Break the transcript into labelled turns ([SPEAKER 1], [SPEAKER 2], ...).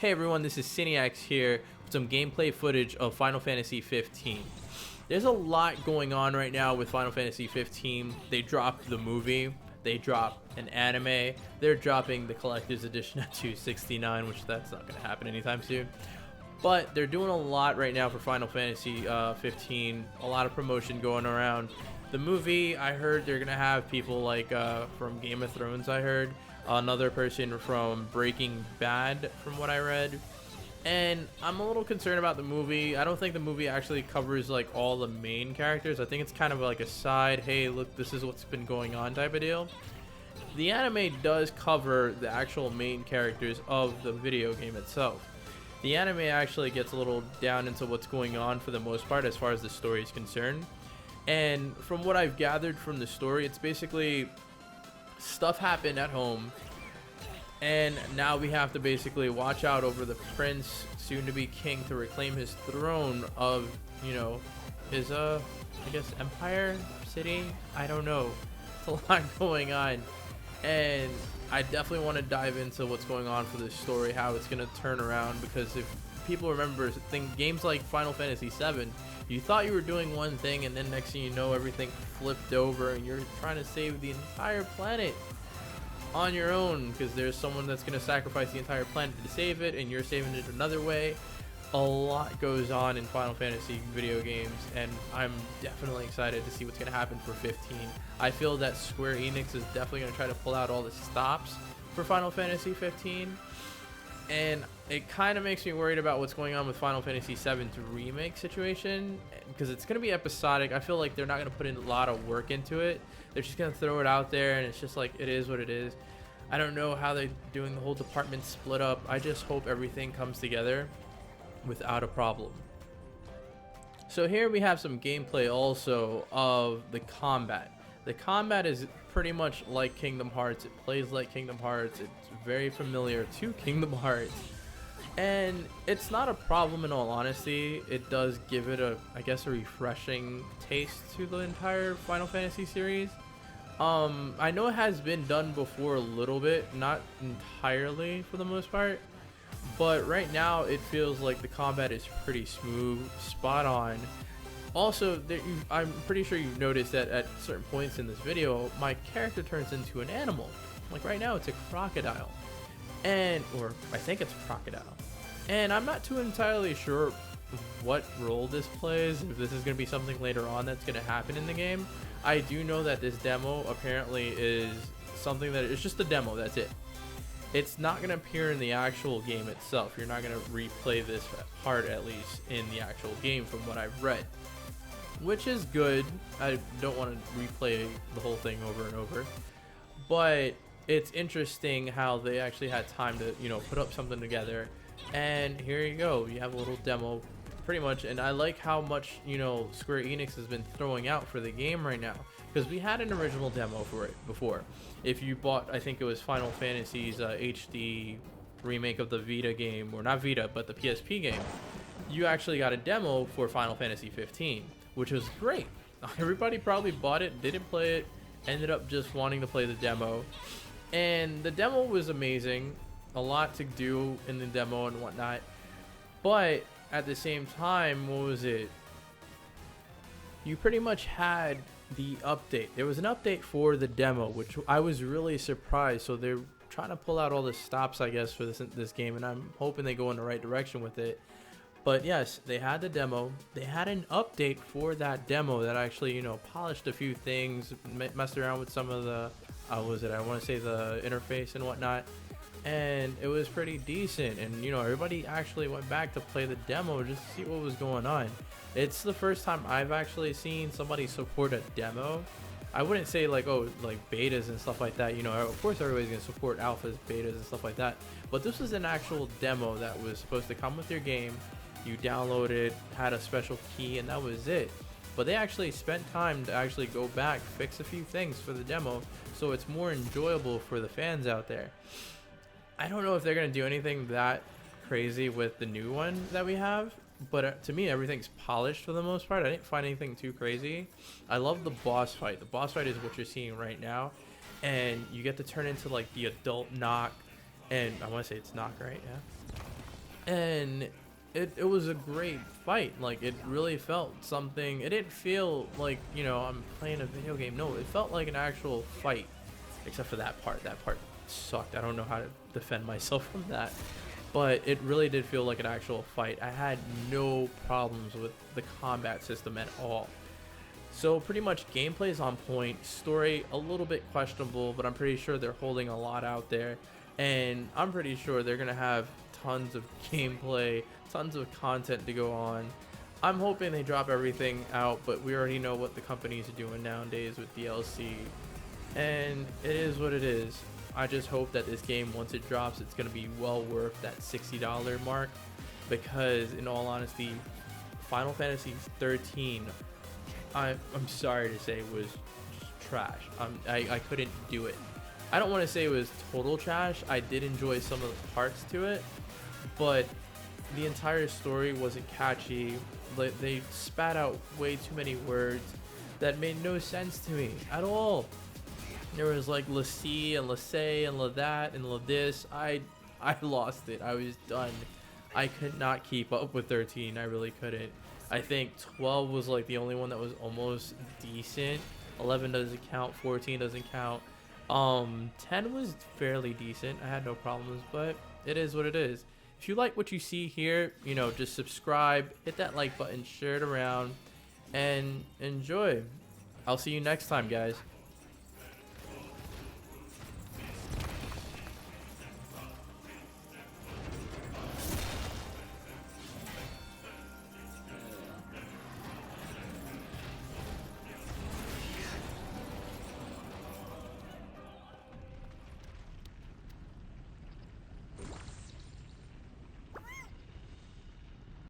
[SPEAKER 1] Hey everyone, this is Cineax here with some gameplay footage of Final Fantasy 15. There's a lot going on right now with Final Fantasy 15. They dropped the movie, they dropped an anime, they're dropping the collector's edition at $269, which that's not going to happen anytime soon. But they're doing a lot right now for Final Fantasy 15, a lot of promotion going around. The movie, I heard they're going to have people like from Game of Thrones, I heard. Another person from Breaking Bad, from what I read. And I'm a little concerned about the movie. I don't think the movie actually covers like all the main characters. I think it's kind of like a side, hey, look, this is what's been going on type of deal. The anime does cover the actual main characters of the video game itself. The anime actually gets a little down into what's going on for the most part as far as the story is concerned. And from what I've gathered from the story, it's basically stuff happened at home, and now we have to basically watch out over the prince, soon to be king, to reclaim his throne of, you know, his I guess empire, city, I don't know. It's a lot going on, and I definitely want to dive into what's going on for this story, how it's going to turn around, because if people remember games like Final Fantasy 7, you thought you were doing one thing and then next thing you know everything flipped over and you're trying to save the entire planet on your own because there's someone that's going to sacrifice the entire planet to save it and you're saving it another way. A lot goes on in Final Fantasy video games, and I'm definitely excited to see what's going to happen for 15. I feel that Square Enix is definitely going to try to pull out all the stops for Final Fantasy 15. And it kind of makes me worried about what's going on with Final Fantasy VII's remake situation, because it's going to be episodic. I feel like they're not going to put in a lot of work into it. They're just going to throw it out there, and it's just like, it is what it is. I don't know how they're doing the whole department split up. I just hope everything comes together without a problem. So here we have some gameplay also of the combat. The combat is pretty much like Kingdom Hearts. It plays like Kingdom Hearts. It's very familiar to Kingdom Hearts. And it's not a problem in all honesty. It does give it I guess a refreshing taste to the entire Final Fantasy series. I know it has been done before a little bit, not entirely for the most part. But right now it feels like the combat is pretty smooth, spot on. Also, I'm pretty sure you've noticed that at certain points in this video, my character turns into an animal. Like right now, it's a crocodile. Or I think it's a crocodile. And I'm not too entirely sure what role this plays, if this is going to be something later on that's going to happen in the game. I do know that this demo apparently is something that it's just a demo, that's it. It's not going to appear in the actual game itself. You're not going to replay this part, at least, in the actual game from what I've read. Which is good. I don't want to replay the whole thing over and over. But it's interesting how they actually had time to, you know, put up something together. And here you go. You have a little demo, pretty much. And I like how much, you know, Square Enix has been throwing out for the game right now. Because we had an original demo for it before. If you bought, I think it was Final Fantasy's HD remake of the Vita game, or not Vita, but the PSP game, you actually got a demo for Final Fantasy 15, which was great. Everybody probably bought it, didn't play it, ended up just wanting to play the demo. And the demo was amazing, a lot to do in the demo and whatnot. But at the same time, what was it? You pretty much had the update. There was an update for the demo, which I was really surprised. So they're trying to pull out all the stops, I guess, for this game, and I'm hoping they go in the right direction with it. But yes, they had the demo. They had an update for that demo that actually, you know, polished a few things, messed around with some of the, I want to say the interface and whatnot. And it was pretty decent. And, you know, everybody actually went back to play the demo just to see what was going on. It's the first time I've actually seen somebody support a demo. I wouldn't say like, oh, like betas and stuff like that. You know, of course everybody's going to support alphas, betas, and stuff like that. But this was an actual demo that was supposed to come with your game. You downloaded, had a special key, and that was it. But they actually spent time to actually go back, fix a few things for the demo, so it's more enjoyable for the fans out there. I don't know if they're going to do anything that crazy with the new one that we have, but to me, everything's polished for the most part. I didn't find anything too crazy. I love the boss fight. The boss fight is what you're seeing right now, and you get to turn into like the adult Nock, and I want to say it's Nock, right? Yeah. and it was a great fight. Like, it really felt something. It didn't feel like, you know, I'm playing a video game. No, it felt like an actual fight, except for that part. That part sucked. I don't know how to defend myself from that, but it really did feel like an actual fight. I had no problems with the combat system at all. So pretty much gameplay is on point, story a little bit questionable, but I'm pretty sure they're holding a lot out there, and I'm pretty sure they're gonna have tons of gameplay, tons of content to go on. I'm hoping they drop everything out, but we already know what the companies are doing nowadays with DLC, and it is what it is. I just hope that this game, once it drops, it's gonna be well worth that $60 mark, because in all honesty, Final Fantasy 13, I'm sorry to say, was just trash. I couldn't do it. I don't want to say it was total trash. I did enjoy some of the parts to it, but the entire story wasn't catchy. They spat out way too many words that made no sense to me at all. There was like la ci and la say and la that and la this. I lost it. I was done. I could not keep up with 13. I really couldn't. I think 12 was like the only one that was almost decent. 11 doesn't count. 14 doesn't count. 10 was fairly decent. I had no problems, but it is what it is. If you like what you see here, you know, just subscribe, hit that like button, share it around, and enjoy. I'll see you next time, guys.